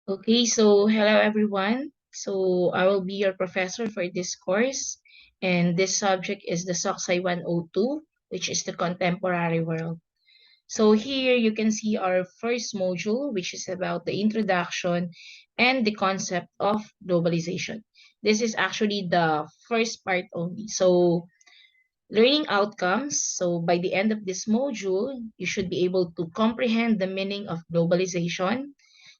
Okay, so hello everyone. So I will be your professor for this course, and this subject is the SOCSCI 102, which is the contemporary world. So here you can see our first module, which is about the introduction and the concept of globalization. This is actually the first part only. So learning outcomes. So by the end of this module, you should be able to comprehend the meaning of globalization.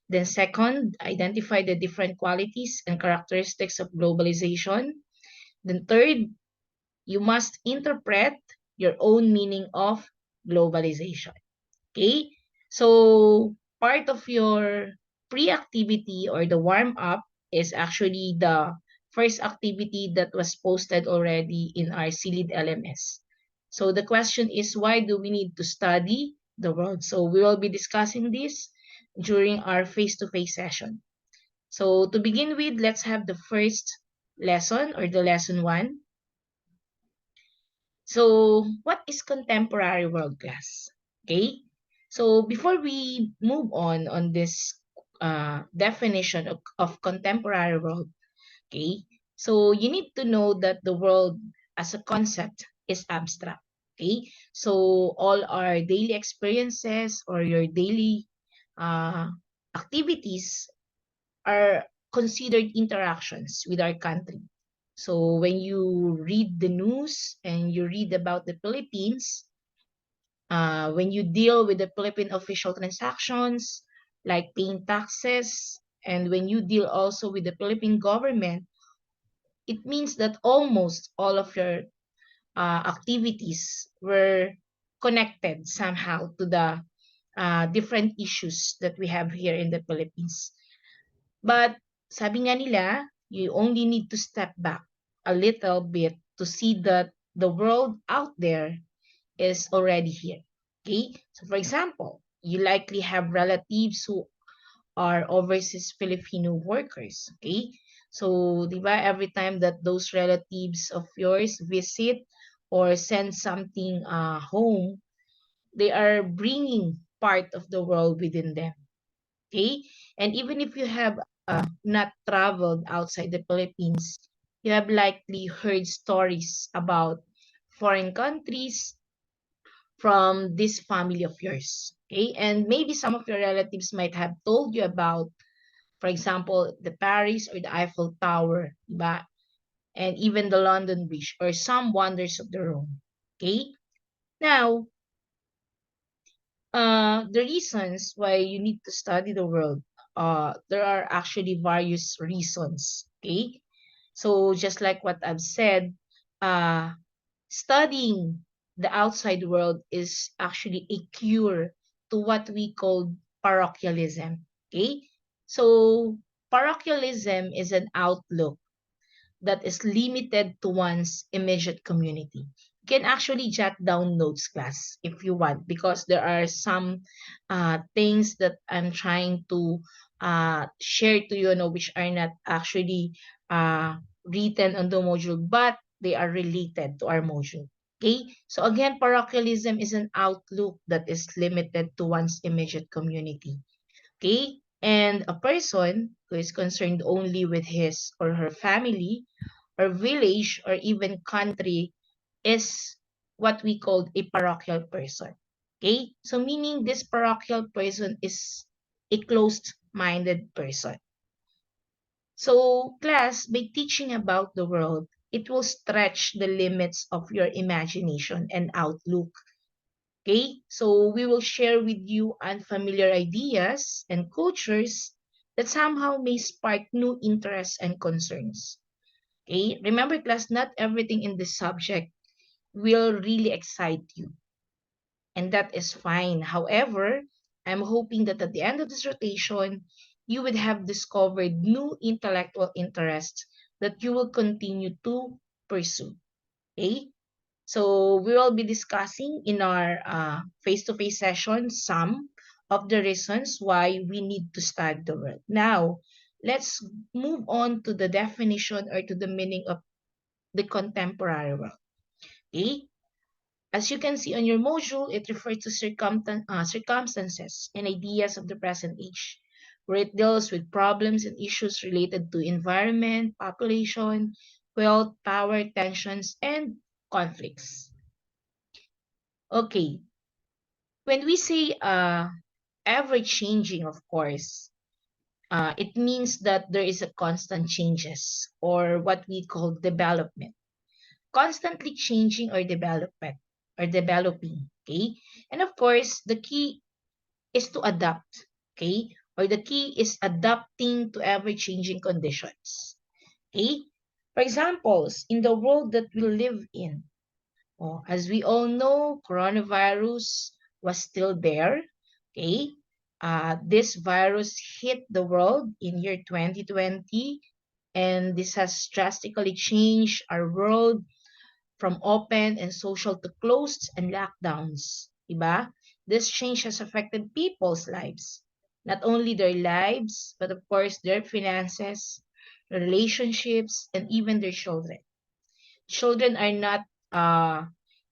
Then second, identify the different qualities and characteristics of globalization. Then third, you must interpret your own meaning of globalization. Okay? So part of your pre-activity or the warm-up is actually the first activity that was posted already in our CLID LMS. So the question is, why do we need to study the world? So we will be discussing this during our face-to-face session. So to begin with, let's have the first lesson or the lesson one. So what is contemporary world class? Okay. So before we move on this definition of contemporary world, okay, so you need to know that the world as a concept is abstract. Okay. So all our daily experiences or your daily uh, activities are considered interactions with our country. So when you read the news and you read about the Philippines, when you deal with the Philippine official transactions, like paying taxes, and when you deal also with the Philippine government, it means that almost all of your activities were connected somehow to the different issues that we have here in the Philippines. But sabi nga nila, you only need to step back a little bit to see that the world out there is already here. Okay? So for example, you likely have relatives who are overseas Filipino workers. Okay? So, di ba, every time that those relatives of yours visit or send something home, they are bringing part of the world within them. Okay? And even if you have not traveled outside the Philippines, you have likely heard stories about foreign countries from this family of yours. Okay? And maybe some of your relatives might have told you about, for example, the Paris or the Eiffel Tower, diba? And even the London Bridge or some wonders of the Rome. Okay? Now, the reasons why you need to study the world, there are actually various reasons. Okay, so just like what I've said, uh, studying the outside world is actually a cure to what we call parochialism. Okay, so parochialism is an outlook that is limited to one's immediate community. You can actually jot down notes, class, if you want, because there are some things that I'm trying to share to you, which are not actually written on the module, but they are related to our module. Okay, so again, parochialism is an outlook that is limited to one's immediate community. Okay, and a person who is concerned only with his or her family or village or even country is what we call a parochial person. Okay? So meaning this parochial person is a closed-minded person. So class, by teaching about the world, it will stretch the limits of your imagination and outlook. Okay? So we will share with you unfamiliar ideas and cultures that somehow may spark new interests and concerns. Okay? Remember, class, not everything in this subject will really excite you, and that is fine. However, I'm hoping that at the end of this rotation, you would have discovered new intellectual interests that you will continue to pursue. Okay? So we will be discussing in our face-to-face session some of the reasons why we need to study the world. Now, let's move on to the definition or to the meaning of the contemporary world. Okay? As you can see on your module, it refers to circumstances and ideas of the present age, where it deals with problems and issues related to environment, population, wealth, power, tensions, and conflicts. Okay, when we say ever changing, of course, it means that there is a constant changes or what we call development, constantly changing or development or developing. Okay, and of course, the key is to adapt. Okay, or the key is adapting to ever changing conditions. Okay, for examples, in the world that we live in, oh, as we all know, coronavirus was still there. Okay. This virus hit the world in year 2020, and this has drastically changed our world from open and social to closed and lockdowns. Diba? This change has affected people's lives. Not only their lives, but of course their finances, their relationships, and even their children. Children are not uh,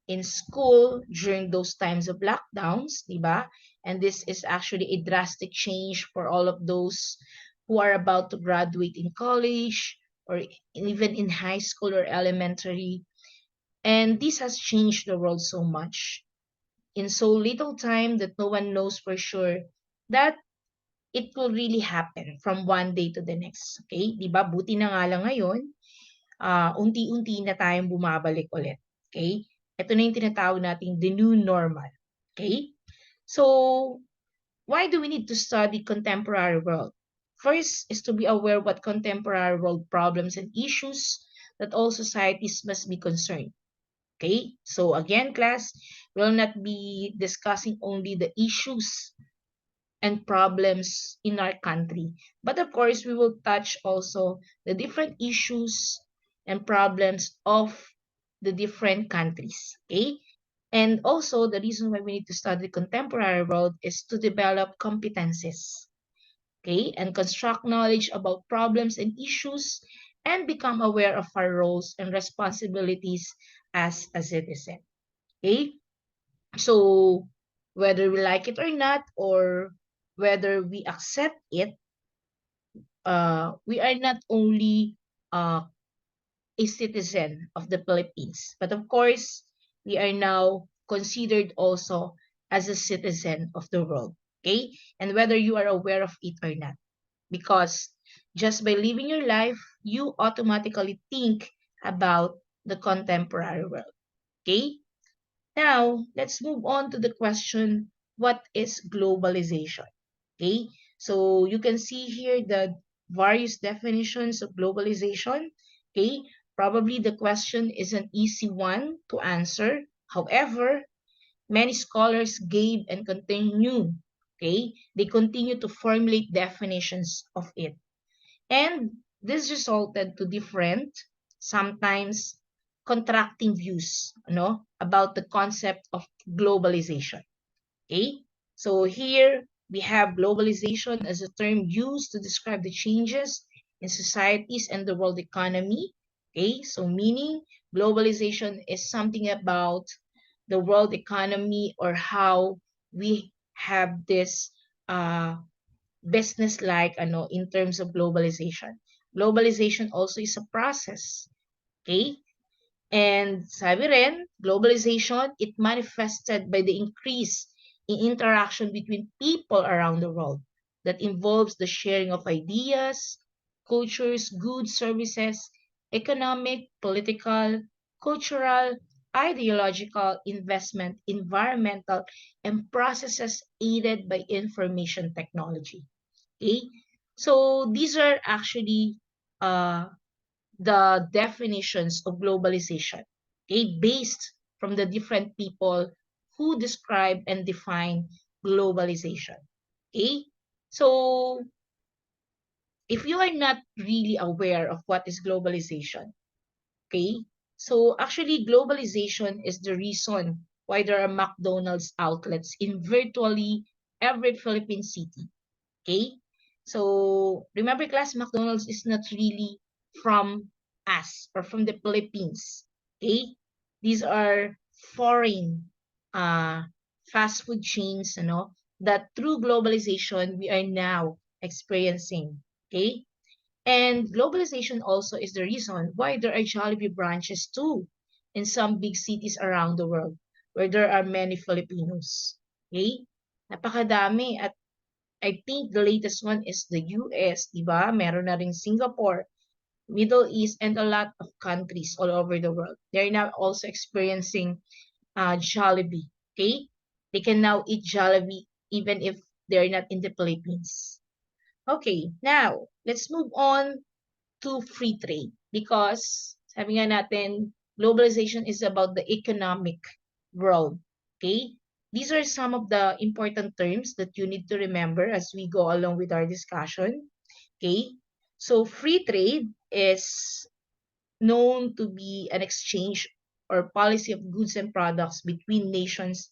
in school during those times of lockdowns, di ba? And this is actually a drastic change for all of those who are about to graduate in college or even in high school or elementary. And this has changed the world so much in so little time that no one knows for sure that it will really happen from one day to the next. Okay? Di ba? Buti na nga lang ngayon, unti-unti na tayong bumabalik ulit. Okay? Ito na yung tinatawag nating the new normal. Okay? So, why do we need to study contemporary world? First is to be aware what contemporary world problems and issues that all societies must be concerned. Okay? So again, class, we'll not be discussing only the issues and problems in our country. But of course, we will touch also the different issues and problems of the different countries. Okay? And also, the reason why we need to study contemporary world is to develop competencies. Okay? And construct knowledge about problems and issues and become aware of our roles and responsibilities as a citizen. Okay? So, whether we like it or not, or whether we accept it, we are not only uh, a citizen of the Philippines, but of course, we are now considered also as a citizen of the world. Okay? And whether you are aware of it or not, because just by living your life, you automatically think about the contemporary world. Okay? Now, let's move on to the question, what is globalization? Okay, so you can see here the various definitions of globalization. Okay, probably the question is an easy one to answer. However, many scholars gave and continue, okay, they continue to formulate definitions of it. And this resulted to different, sometimes contracting views, about the concept of globalization. Okay, so here we have globalization as a term used to describe the changes in societies and the world economy. Okay, so meaning globalization is something about the world economy or how we have this business like in terms of globalization. Globalization also is a process. Okay? And sabi rin, globalization, it manifested by the increase in interaction between people around the world that involves the sharing of ideas, cultures, goods, services, economic, political, cultural, ideological, investment, environmental, and processes aided by information technology. Okay? So these are actually uh, the definitions of globalization, okay, based from the different people who describe and define globalization. Okay? So if you are not really aware of what is globalization, okay, so actually globalization is the reason why there are McDonald's outlets in virtually every Philippine city. Okay? So remember, class, McDonald's is not really from us or from the Philippines. Okay? These are foreign uh, fast food chains, that through globalization we are now experiencing. Okay? And globalization also is the reason why there are Jollibee branches too in some big cities around the world where there are many Filipinos. Okay? Napakadami. At I think the latest one is the US, di ba? Meron na ring Singapore, Middle East, and a lot of countries all over the world. They're now also experiencing Jollibee. Okay? They can now eat Jollibee even if they're not in the Philippines. Okay, now let's move on to free trade because sabi nga natin, globalization is about the economic world. Okay? These are some of the important terms that you need to remember as we go along with our discussion. Okay? So free trade is known to be an exchange or policy of goods and products between nations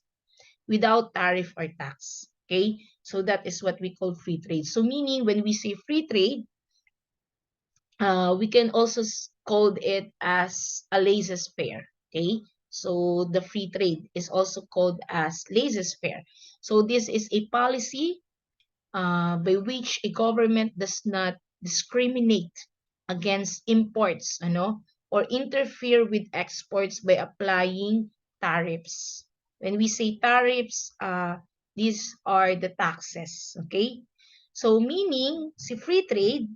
without tariff or tax. Okay? So that is what we call free trade. So meaning when we say free trade, we can also call it as a laissez-faire. Okay? So the free trade is also called as laissez-faire. So this is a policy by which a government does not discriminate against imports, or interfere with exports by applying tariffs. When we say tariffs, these are the taxes, okay? So meaning, si free trade,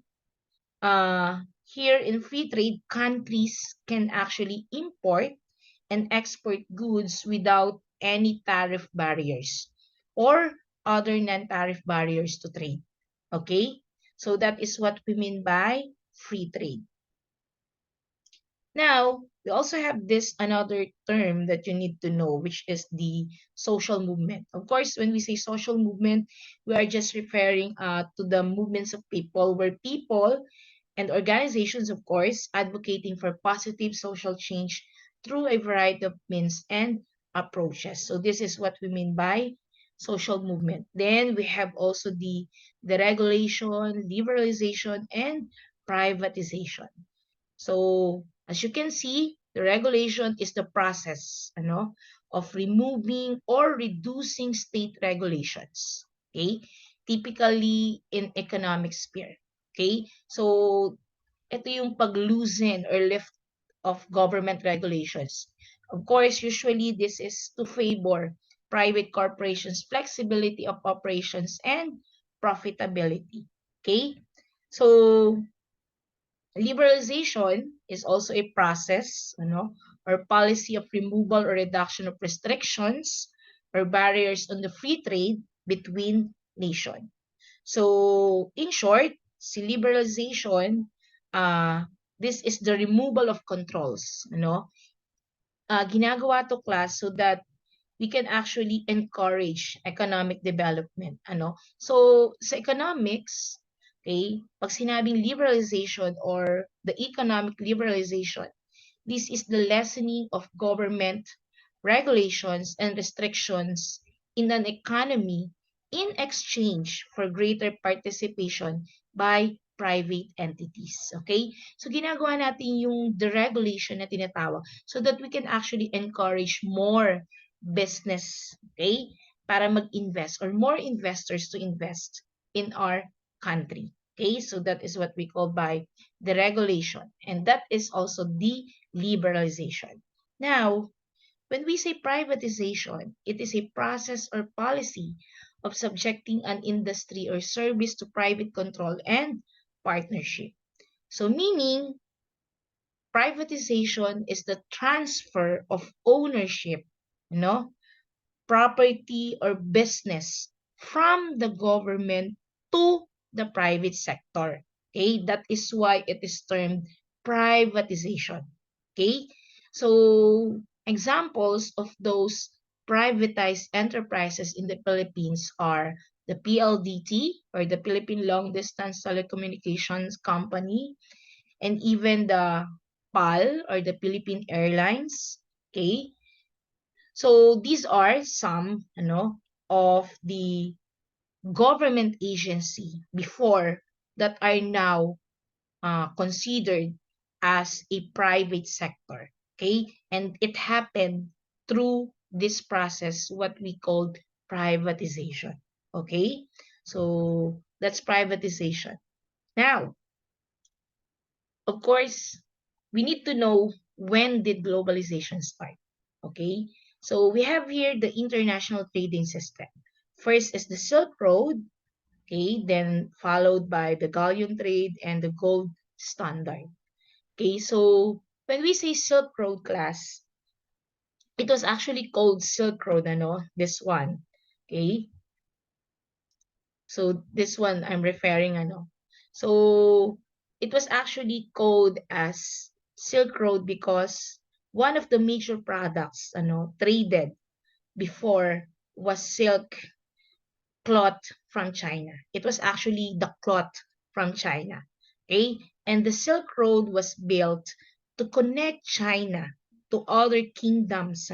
here in free trade, countries can actually import and export goods without any tariff barriers or other non-tariff barriers to trade. Okay? So that is what we mean by free trade. Now, we also have this another term that you need to know, which is the social movement. Of course, when we say social movement, we are just referring to the movements of people where people and organizations, of course, advocating for positive social change through a variety of means and approaches. So this is what we mean by social movement. Then we have also the regulation, liberalization, and privatization. So as you can see, the regulation is the process, of removing or reducing state regulations. Okay? Typically in economic sphere. Okay? So ito yung pag-loosen or lift of government regulations. Of course, usually this is to favor private corporations, flexibility of operations, and profitability. Okay? So liberalization is also a process, or policy of removal or reduction of restrictions or barriers on the free trade between nations. So, in short, si liberalization, this is the removal of controls, ginagawa to class so that we can actually encourage economic development, So, sa economics, okay, pag sinabing liberalization or the economic liberalization, this is the lessening of government regulations and restrictions in an economy in exchange for greater participation by private entities. Okay? So, ginagawa natin yung deregulation na tinatawag so that we can actually encourage more business, okay? Para mag-invest or more investors to invest in our country. Okay? So, that is what we call by deregulation. And that is also the liberalization. Now, when we say privatization, it is a process or policy of subjecting an industry or service to private control and partnership. So meaning, privatization is the transfer of ownership, property or business from the government to the private sector. Okay, that is why it is termed privatization. Okay, so examples of those privatized enterprises in the Philippines are the PLDT or the Philippine Long Distance Telecommunications Company, and even the PAL or the Philippine Airlines. Okay, so these are some, of the government agency before that are now considered as a private sector. Okay, and it happened through this process, what we called privatization. Okay, so That's privatization. Now, of course, we need to know when did globalization start. Okay, so we have here the international trading system. First is the Silk Road, okay, then followed by the galleon trade and the gold standard. Okay, so when we say Silk Road class, it was actually called Silk Road, ano, this one. Okay, so this one I'm referring, ano. So it was actually called as Silk Road because one of the major products, ano, traded before was silk cloth from China. It was actually the cloth from China. Okay? And the Silk Road was built to connect China to other kingdoms,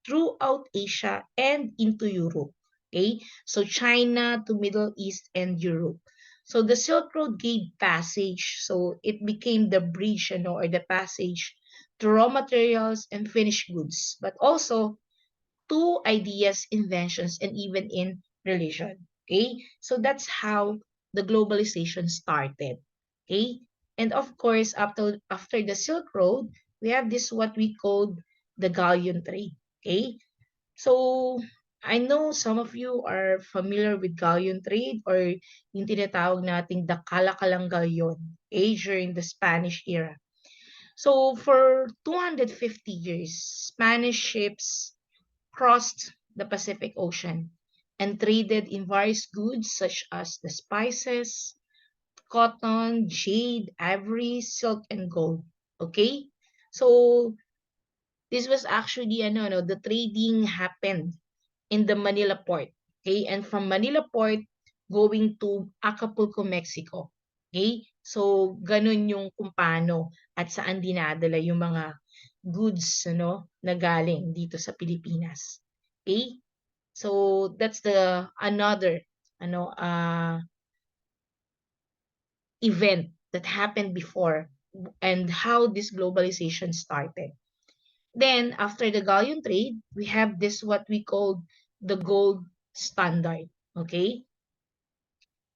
throughout Asia and into Europe. Okay? So China to Middle East and Europe. So the Silk Road gave passage. So it became the bridge, or the passage to raw materials and finished goods, but also to ideas, inventions, and even in religion. Okay? So that's how the globalization started. Okay? And of course, after the Silk Road, we have this what we call the galleon trade. Okay? So I know some of you are familiar with galleon trade or yung tinatawag nating the kalakalang galleon, during the Spanish era. So for 250 years, Spanish ships crossed the Pacific Ocean and traded in various goods such as the spices, cotton, jade, ivory, silk, and gold. Okay? So this was actually the trading happened in the Manila port. Okay? And from Manila port going to Acapulco, Mexico. Okay? So ganun yung kung paano at saan dinadala yung mga goods na galing dito sa Pilipinas. Okay? So that's the another ano event that happened before and how this globalization started. Then after the galleon trade, we have this what we call the gold standard. Okay?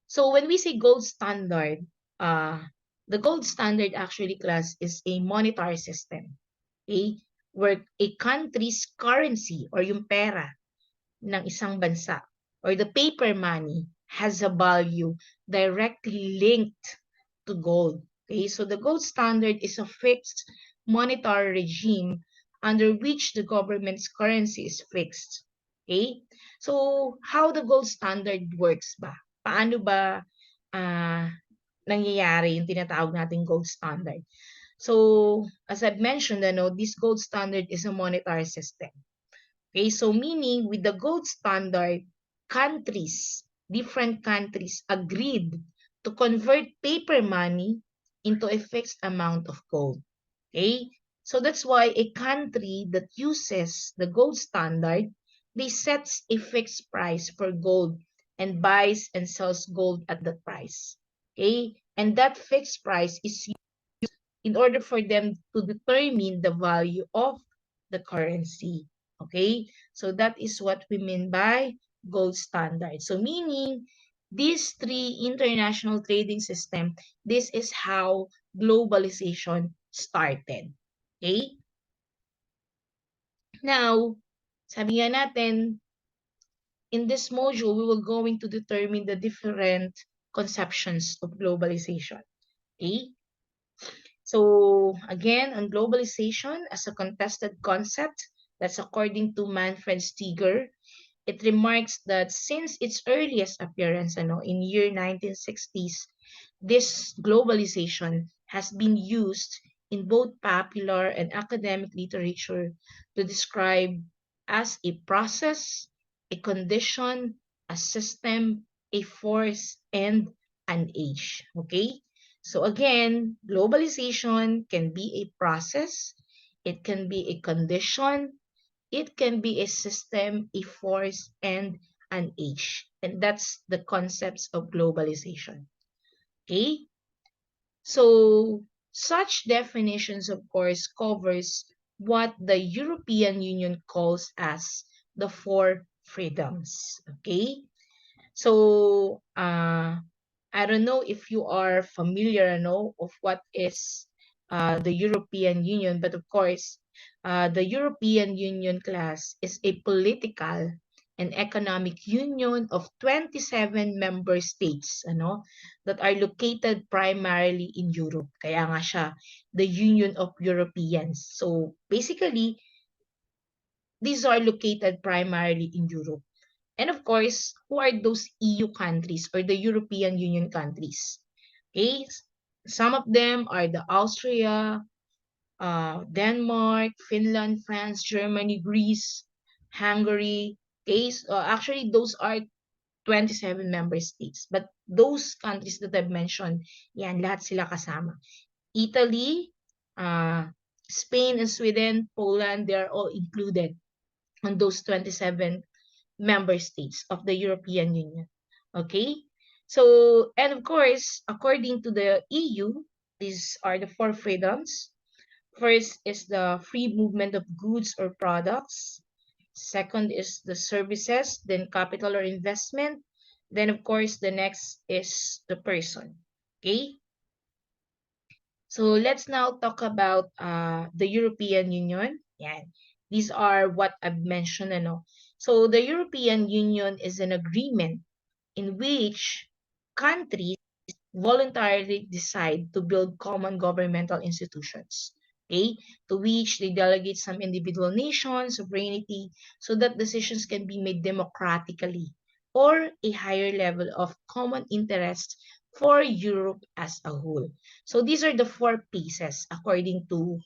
So when we say gold standard, the gold standard actually class is a monetary system. Okay? Where a country's currency or yung pera ng isang bansa or the paper money has a value directly linked to gold. Okay, so the gold standard is a fixed monetary regime under which the government's currency is fixed. Okay, so how the gold standard works ba? Paano ba uh, nangyayari yung tinatawag nating gold standard? So, as I've mentioned, this gold standard is a monetary system. Okay, so meaning with the gold standard, different countries agreed to convert paper money into a fixed amount of gold. Okay, so that's why a country that uses the gold standard, they sets a fixed price for gold and buys and sells gold at that price. Okay, and that fixed price is in order for them to determine the value of the currency. Okay, so that is what we mean by gold standard. So meaning these three international trading system, this is how globalization started. Okay, now sabi nga natin, in this module we will going to determine the different conceptions of globalization. Okay, so again, on globalization as a contested concept, that's according to Manfred Steger, it remarks that since its earliest appearance in year 1960s, this globalization has been used in both popular and academic literature to describe as a process, a condition, a system, a force, and an age. Okay? So again, globalization can be a process, it can be a condition, it can be a system, a force, and an age. And that's the concepts of globalization. Okay? So such definitions, of course, covers what the European Union calls as the four freedoms. Okay? So I don't know if you are familiar, of what is the European Union, but of course, the European Union class is a political and economic union of 27 member states, that are located primarily in Europe. Kaya nga siya, the Union of Europeans. So basically, these are located primarily in Europe. And of course, who are those EU countries or the European Union countries? Okay, some of them are the Austria, Denmark, Finland, France, Germany, Greece, Hungary. Okay, so, actually, those are 27 member states. But those countries that I've mentioned, yan, lahat sila kasama. Italy, Spain and Sweden, Poland, they are all included on those 27 member states of the European Union. Okay? So, and of course, according to the EU, these are the four freedoms. First is the free movement of goods or products. Second is the services, then capital or investment. Then, of course, the next is the person. Okay? So let's now talk about the European Union. Yan. These are what I've mentioned. So the European Union is an agreement in which countries voluntarily decide to build common governmental institutions, okay, to which they delegate some individual nations sovereignty so that decisions can be made democratically or a higher level of common interest for Europe as a whole. So these are the four pieces according to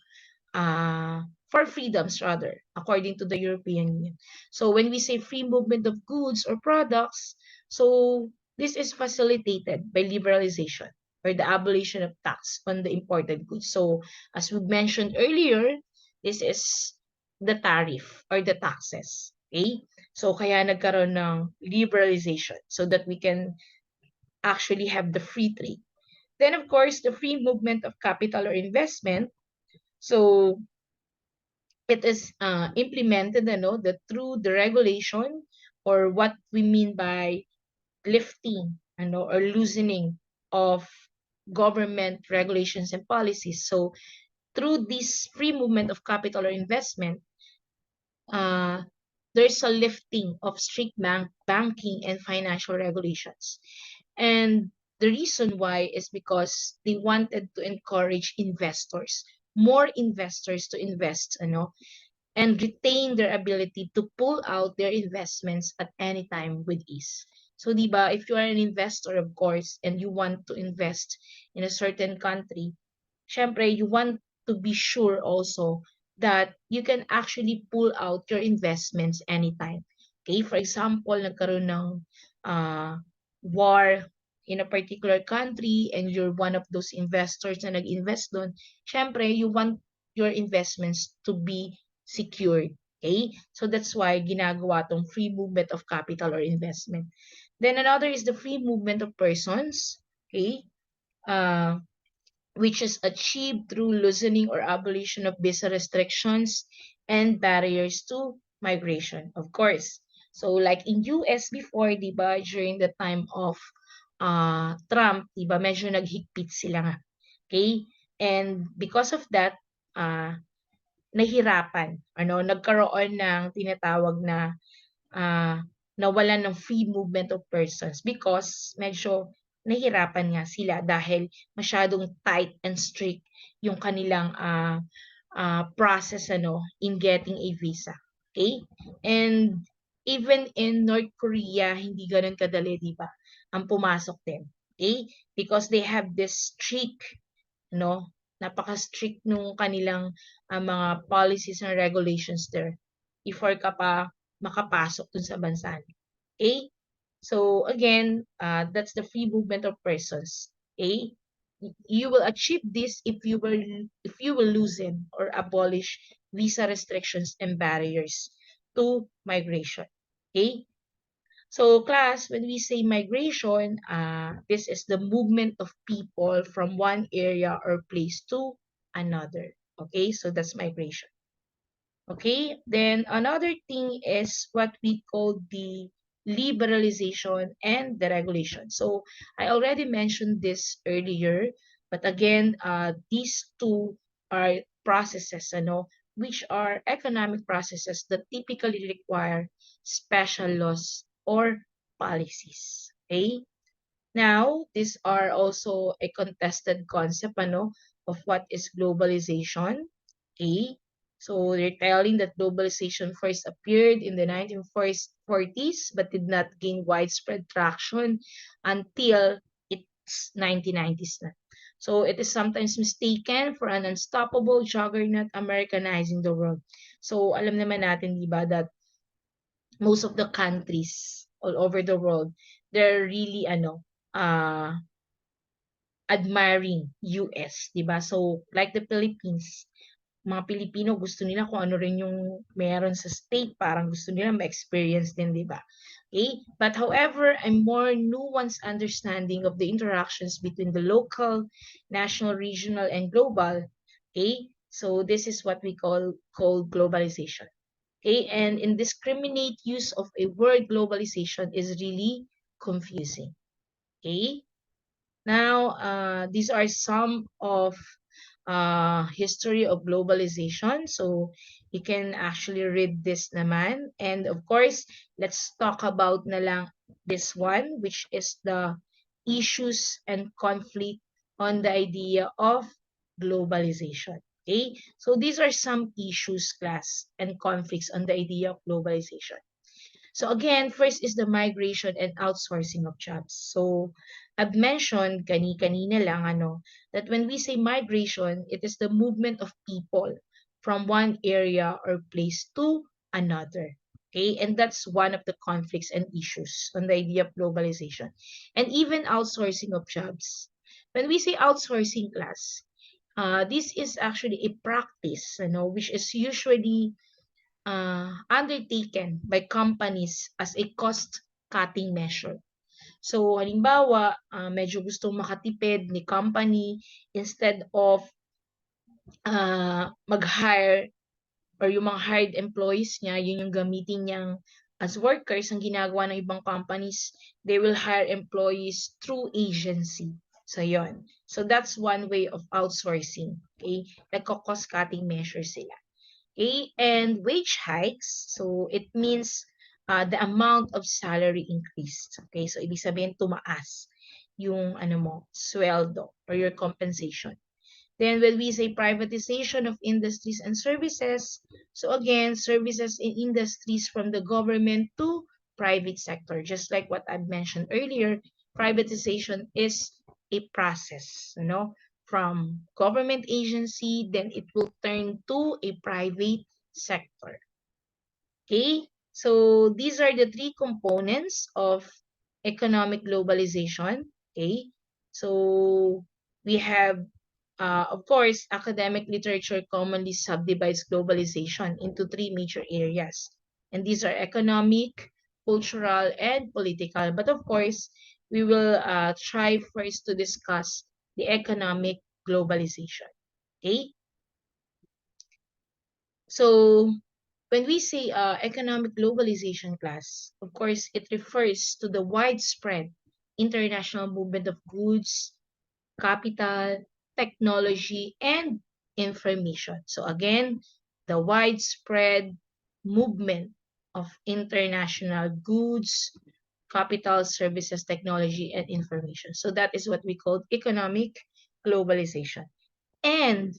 for freedoms rather, according to the European Union. So when we say free movement of goods or products, so this is facilitated by liberalization or the abolition of tax on the imported goods. So as we mentioned earlier, this is the tariff or the taxes. Okay? So kaya nagkaroon ng liberalization so that we can actually have the free trade. Then of course, the free movement of capital or investment. So it is implemented that through the regulation or what we mean by lifting or loosening of government regulations and policies. So through this free movement of capital or investment, uh, there's a lifting of strict banking and financial regulations. And the reason why is because they wanted to encourage investors, more investors to invest, and retain their ability to pull out their investments at any time with ease. So, di ba, if you are an investor, of course, and you want to invest in a certain country, syempre, you want to be sure also that you can actually pull out your investments anytime. Okay, for example, nagkaroon ng war in a particular country and you're one of those investors na nag-invest doon, syempre, you want your investments to be secured. Okay? So that's why ginagawa tong free movement of capital or investment. Then another is the free movement of persons. Okay? Uh, which is achieved through loosening or abolition of visa restrictions and barriers to migration, of course. So like in US before, di ba, during the time of Trump, di ba, medyo naghigpit sila nga. Okay? And because of that, nahirapan, nagkaroon ng tinatawag na nawalan ng free movement of persons because medyo nahirapan nga sila dahil masyadong tight and strict yung kanilang process in getting a visa. Okay? And even in North Korea, hindi ganun kadali, di ba? Ang pumasok din. Okay? Because they have this strict, napaka-strict nung kanilang mga policies and regulations there before ka pa makapasok dun sa bansa. Okay? So again, that's the free movement of persons. Okay? You will achieve this if you will loosen or abolish visa restrictions and barriers to migration. Okay? So class, when we say migration, this is the movement of people from one area or place to another. Okay? So that's migration. Okay, then another thing is what we call the liberalization, and deregulation. So I already mentioned this earlier, but again, these two are processes, which are economic processes that typically require special laws or policies. Okay? Now, these are also a contested concept, of what is globalization. Okay? So they're telling that globalization first appeared in the 1940s but did not gain widespread traction until its 1990s na. So it is sometimes mistaken for an unstoppable juggernaut Americanizing the world. So alam naman natin, di ba, that most of the countries all over the world, they're really admiring US, 'di ba? So like the Philippines, mga Pilipino gusto nila kung ano rin yung meron sa state, parang gusto nila ma-experience din, 'di ba? Okay? But however, a more nuanced understanding of the interactions between the local, national, regional, and global, okay? So this is what we call globalization. Okay, and indiscriminate use of a word globalization is really confusing. Okay, now these are some of history of globalization. So you can actually read this naman. And of course, let's talk about na lang this one, which is the issues and conflict on the idea of globalization. Okay, so these are some issues, class, and conflicts on the idea of globalization. So again, first is the migration and outsourcing of jobs. So I've mentioned kanina lang that when we say migration, it is the movement of people from one area or place to another. Okay, and that's one of the conflicts and issues on the idea of globalization. And even outsourcing of jobs. When we say outsourcing, class, this is actually a practice, which is usually undertaken by companies as a cost-cutting measure. So, halimbawa, medyo gustong makatipid ni company instead of mag-hire or yung mga hired employees niya, yun yung gamitin niyang as workers, ang ginagawa ng ibang companies, they will hire employees through agency. So, yon. So, that's one way of outsourcing. Okay? Nagko-cost-cutting measures sila. Okay, and wage hikes, so it means the amount of salary increased. Okay, so ibig sabihin tumaas yung sweldo or your compensation. Then when we say privatization of industries and services, so again, services and industries from the government to private sector. Just like what I mentioned earlier, privatization is a process, from government agency, then it will turn to a private sector. Okay, so these are the three components of economic globalization. Okay, so we have, of course, academic literature commonly subdivides globalization into three major areas. And these are economic, cultural, and political. But of course, we will try first to discuss the economic globalization. Okay, so when we say economic globalization, class, of course, it refers to the widespread international movement of goods, capital, technology, and information. So again, the widespread movement of international goods, capital, services, technology, and information. So that is what we call economic globalization. And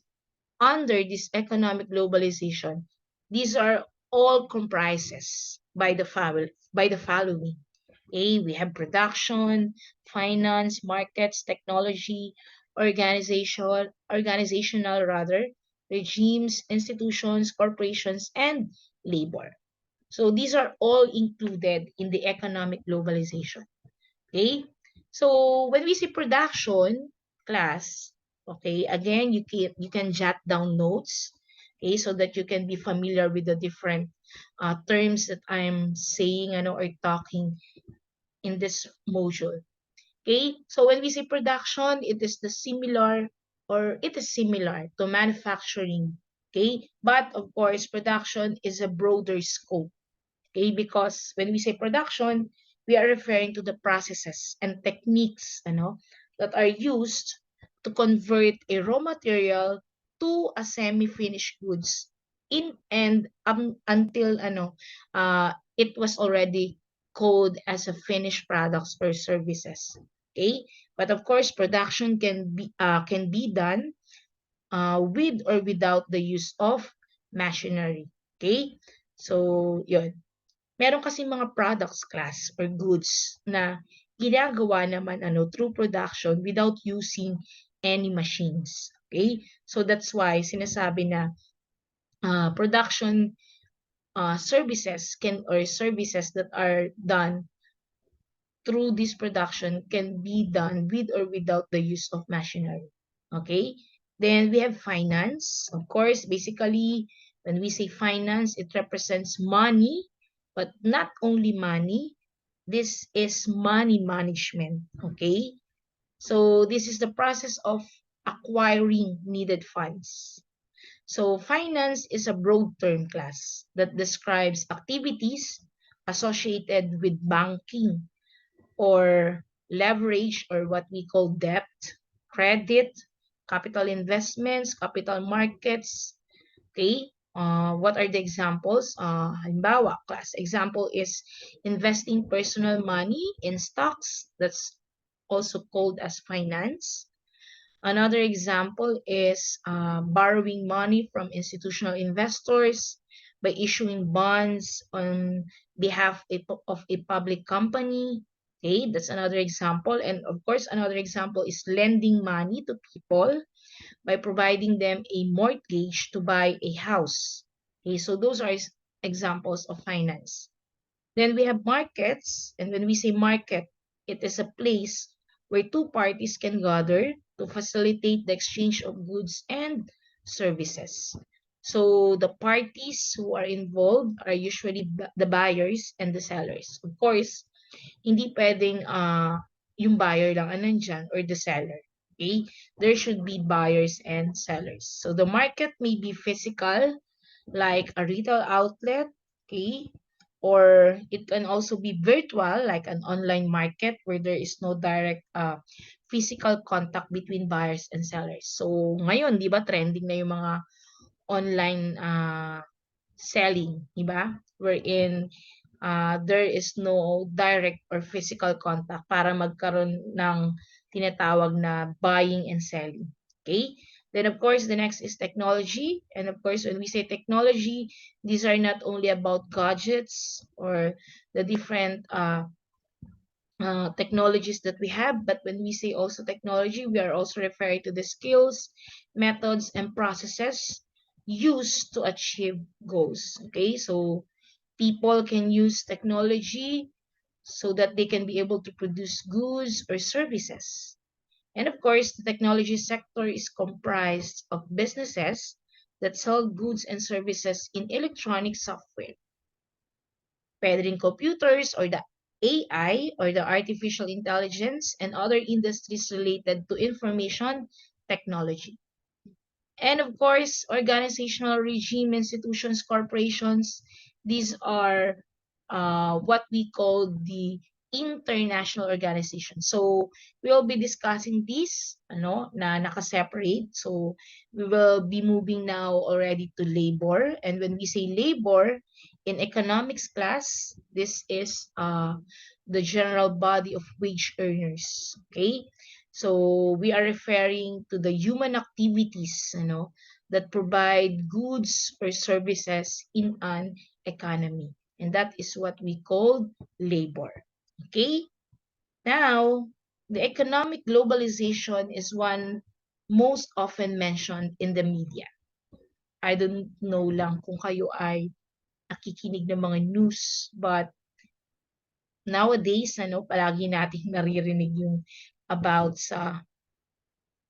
under this economic globalization, these are all comprises by the following. A, we have production, finance, markets, technology, organizational rather, regimes, institutions, corporations, and labor. So these are all included in the economic globalization. Okay? So when we say production, class, okay, again, you can jot down notes, okay, so that you can be familiar with the different terms that I'm saying or talking in this module. Okay, so when we say production, it is similar to manufacturing. Okay, but of course, production is a broader scope. Okay, because when we say production, we are referring to the processes and techniques that are used to convert a raw material to a semi-finished goods in and until it was already called as a finished products or services. Okay, but of course production can be done with or without the use of machinery. Okay, so yun. Meron kasi mga products class or goods na ginagawa naman through production without using any machines. Okay? So that's why sinasabi na production services services that are done through this production can be done with or without the use of machinery. Okay? Then we have finance. Of course, basically, when we say finance, it represents money, but not only money. This is money management. Okay? So this is the process of acquiring needed funds. So finance is a broad term class that describes activities associated with banking or leverage or what we call debt, credit, capital investments, capital markets. Okay? What are the examples? Halimbawa, class example is investing personal money in stocks. That's also called as finance. Another example is borrowing money from institutional investors by issuing bonds on behalf of a public company. Okay, that's another example. And of course, another example is lending money to people by providing them a mortgage to buy a house. Okay, so those are examples of finance. Then we have markets, and when we say market, it is a place where two parties can gather to facilitate the exchange of goods and services. So the parties who are involved are usually the buyers and the sellers. Of course, hindi pwedeng yung buyer lang ang nandyan or the seller. Okay? There should be buyers and sellers. So the market may be physical, like a retail outlet, okay? Or it can also be virtual, like an online market where there is no direct physical contact between buyers and sellers. So ngayon, di ba, trending na yung mga online selling, di ba? Wherein there is no direct or physical contact para magkaroon ng tinatawag na buying and selling. Okay? Then of course, the next is technology. And of course, when we say technology, these are not only about gadgets or the different technologies that we have, but when we say also technology, we are also referring to the skills, methods, and processes used to achieve goals. Okay, so people can use technology so that they can be able to produce goods or services. And of course, the technology sector is comprised of businesses that sell goods and services in electronic software, pwede rin computers or the AI or the artificial intelligence and other industries related to information technology. And of course, organizational regime, institutions, corporations, these are what we call the international organization. So we will be discussing this na naka-separate. So we will be moving now already to labor. And when we say labor, in economics class, this is the general body of wage earners. Okay? So we are referring to the human activities, that provide goods or services in an economy. And that is what we call labor. Okay? Now, the economic globalization is one most often mentioned in the media. I don't know lang kung kayo ay nakikinig ng mga news, but nowadays, palagi natin naririnig yung about sa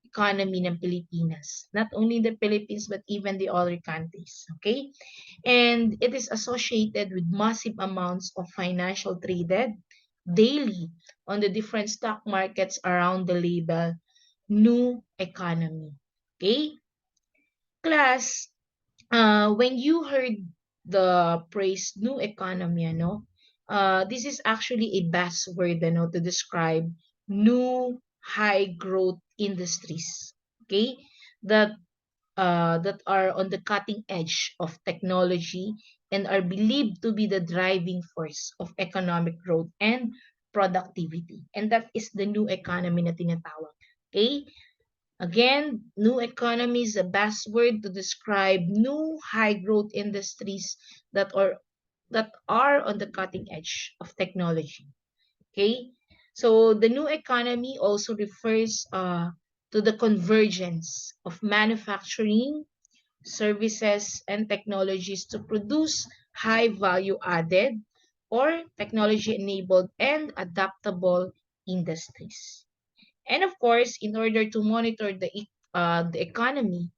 economy ng Pilipinas. Not only the Philippines, but even the other countries. Okay? And it is associated with massive amounts of financial traded daily on the different stock markets around the label new economy. Okay? Class, when you heard the phrase new economy, ano, this is actually a buzzword, ano, to describe new high growth industries, okay, that that are on the cutting edge of technology and are believed to be the driving force of economic growth and productivity. And that is the new economy na tinatawag. Okay? Again, new economy is a buzzword to describe new high growth industries that are on the cutting edge of technology. Okay? So the new economy also refers to the convergence of manufacturing, services, and technologies to produce high value added or technology enabled and adaptable industries. And of course, in order to monitor the economy,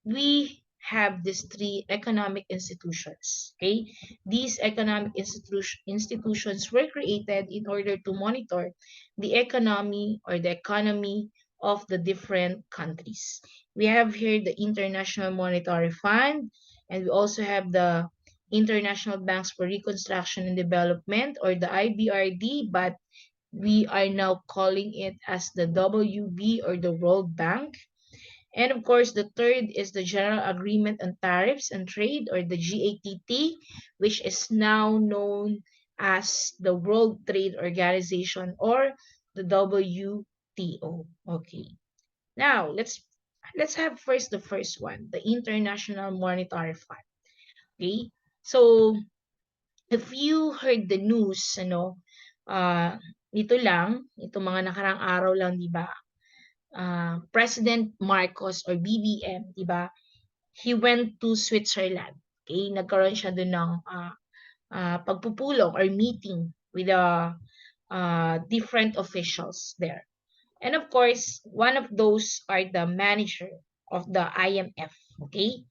we have these three economic institutions. Okay, these economic institutions were created in order to monitor the economy of the different countries. We have here the International Monetary Fund, and we also have the International Banks for Reconstruction and Development, or the IBRD, but we are now calling it as the WB, or the World Bank. And of course, the third is the General Agreement on Tariffs and Trade, or the GATT, which is now known as the World Trade Organization, or the WTO. Okay. Now, let's have first the first one, the International Monetary Fund. Okay? So, if you heard the news, nito lang, ito mga nakarang araw lang, di ba? President Marcos, or BBM, di ba? He went to Switzerland. Okay, nagkaroon siya doon ng pagpupulong or meeting with the different officials there. And of course, one of those are the manager of the IMF. Okay,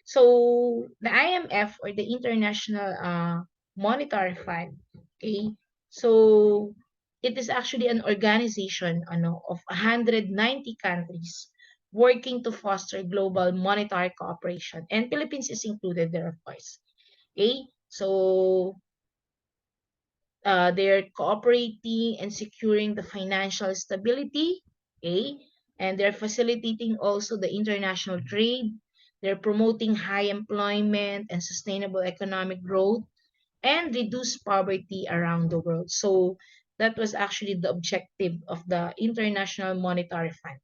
so the IMF, or the International Monetary Fund. Okay, so it is actually an organization, of 190 countries working to foster global monetary cooperation, and Philippines is included there, of course. Okay, so they're cooperating and securing the financial stability, okay, and they're facilitating also the international trade. They're promoting high employment and sustainable economic growth, and reduce poverty around the world. So that was actually the objective of the International Monetary Fund.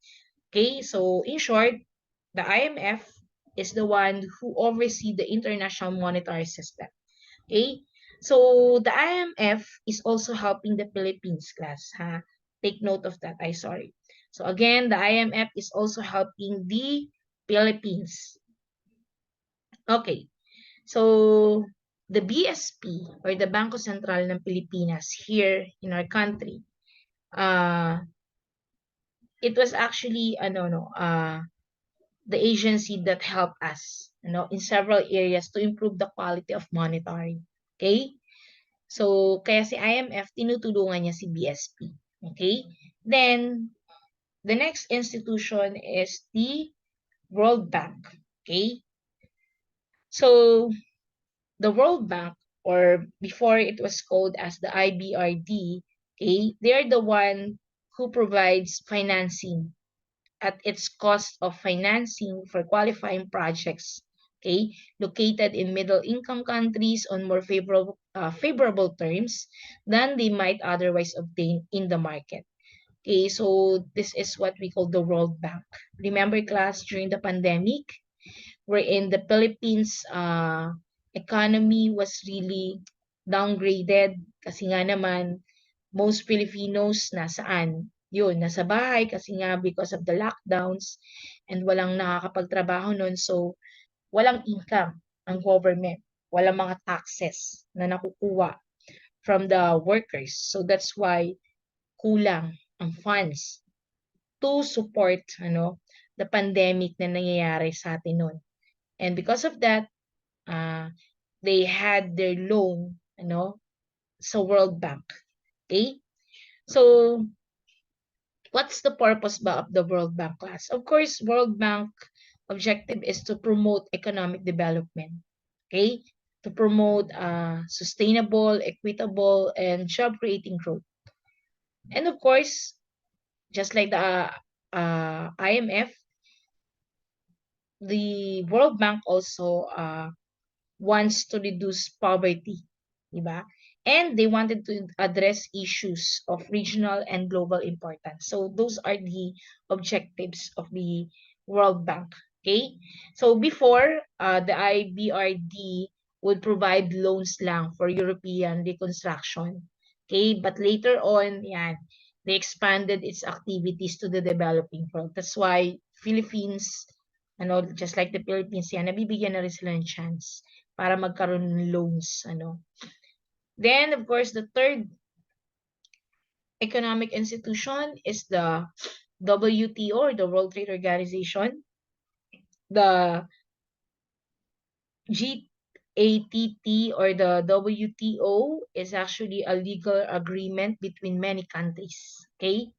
Okay, so in short, the IMF is the one who oversees the international monetary system. Okay, so the IMF is also helping the Philippines, class. Ha? Take note of that. Sorry. So again, the IMF is also helping the Philippines. Okay, so the BSP, or the Bangko Sentral ng Pilipinas, here in our country, it was actually the agency that helped us, in several areas to improve the quality of monetary. Okay? So, kaya si IMF, tinutulungan niya si BSP. Okay? Then, the next institution is the World Bank. Okay? So, the World Bank, or before it was called as the IBRD, okay, they're the one who provides financing at its cost of financing for qualifying projects, okay, located in middle-income countries on more favorable terms than they might otherwise obtain in the market. Okay, so this is what we call the World Bank. Remember, class, during the pandemic, wherein the Philippines economy was really downgraded kasi nga naman most Filipinos nasaan? Yun, nasa bahay kasi nga because of the lockdowns and walang nakakapagtrabaho nun. So, walang income ang government. Walang mga taxes na nakukuha from the workers. So, that's why kulang ang funds to support the pandemic na nangyayari sa atin nun. And because of that, they had their loan sa World Bank. Okay? So, what's the purpose ba of the World Bank, class? Of course, World Bank objective is to promote economic development. Okay? to promote sustainable, equitable, and job-creating growth. And of course, just like the IMF, the World Bank also wants to reduce poverty, diba? And they wanted to address issues of regional and global importance. So those are the objectives of the World Bank. Okay? So before, the IBRD would provide loans lang for European reconstruction. Okay? But later on, yan, they expanded its activities to the developing world. That's why Philippines, ano, just like the Philippines, yan, nabibigyan na rin sila ng chance para magkaroon ng loans, ano. Then, of course, the third economic institution is the WTO, or the World Trade Organization. The GATT, or the WTO, is actually a legal agreement between many countries. Okay?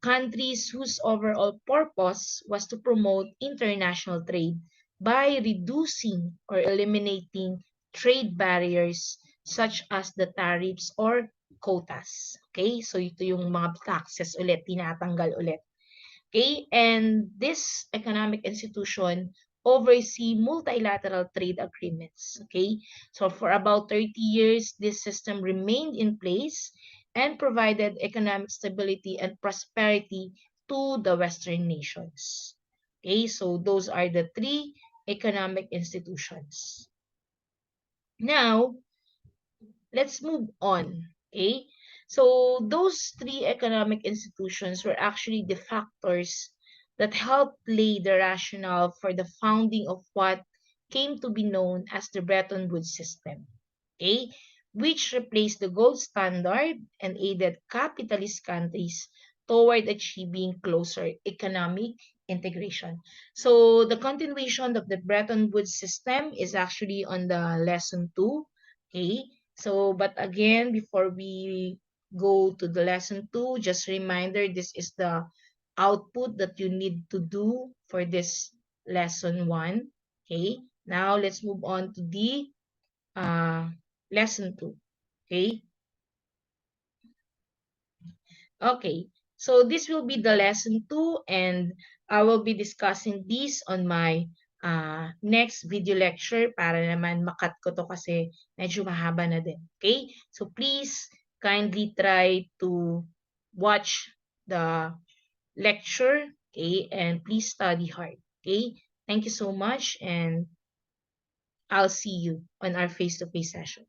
Countries whose overall purpose was to promote international trade by reducing or eliminating trade barriers such as the tariffs or quotas. Okay? So ito yung mga taxes ulit, tinatanggal ulit. Okay? And this economic institution oversee multilateral trade agreements. Okay? So for about 30 years, this system remained in place and provided economic stability and prosperity to the Western nations. Okay? So those are the three economic institutions. Now, let's move on. Okay? So those three economic institutions were actually the factors that helped lay the rationale for the founding of what came to be known as the Bretton Woods system. Okay? Which replaced the gold standard and aided capitalist countries toward achieving closer economic integration. So the continuation of the Bretton Woods system is actually on the lesson 2. Okay? So, but again, before we go to the lesson 2, just a reminder, this is the output that you need to do for this lesson 1. Okay, now let's move on to the lesson 2. Okay, okay. So this will be the lesson 2, and I will be discussing this on my next video lecture para naman makat ko to kasi medyo mahaba na din. Okay? So please kindly try to watch the lecture, okay? And please study hard, okay? Thank you so much, and I'll see you on our face-to-face session.